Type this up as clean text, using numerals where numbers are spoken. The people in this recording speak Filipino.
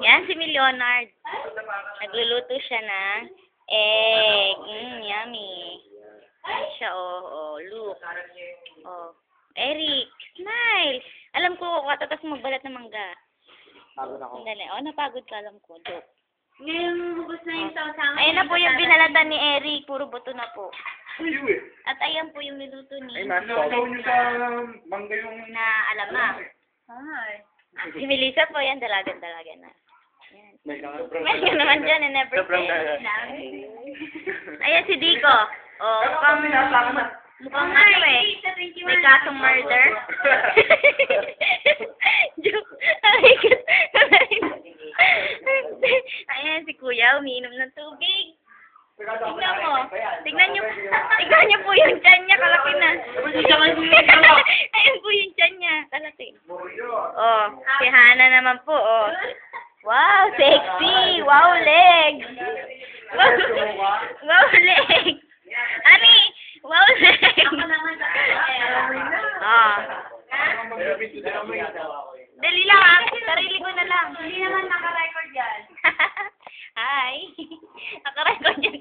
Yan si Leonard. Nagluluto siya ng egg. Yummy. Yan siya, look. Eric, smile. Alam ko, katatas magbalat ng mangga. Pagod ako. Sandali. Napagod ka, alam ko. Joke. Ngayon, hubos na yung sausangan. Ayan na po yung binalatan ni Eric. Puro buto na po. Ayaw eh. At ayan po yung niluto ni Ay, nasasaw nyo sa mangga yung... na alamang. Ay. Si Melissa po yan, dalaga na. Yan. May sobrang... Meron naman dyan, never Sobrang say. dala. Ayan si Dico. Mukhang ano eh. May kasong murder. Joke. Ayan si Kuya, umiinom ng tubig. Tignan mo. Tignan niyo po yung tiyan niya, kalaki na. Ayan po yung tiyan niya, kalaki. Si Hana naman po, Wow, sexy! Wow, legs! Wow, legs! Ani! Wow, legs! Dali lang ah. Sarili ko na lang. Hindi naman naka-record yan. Hi! Naka-record yan.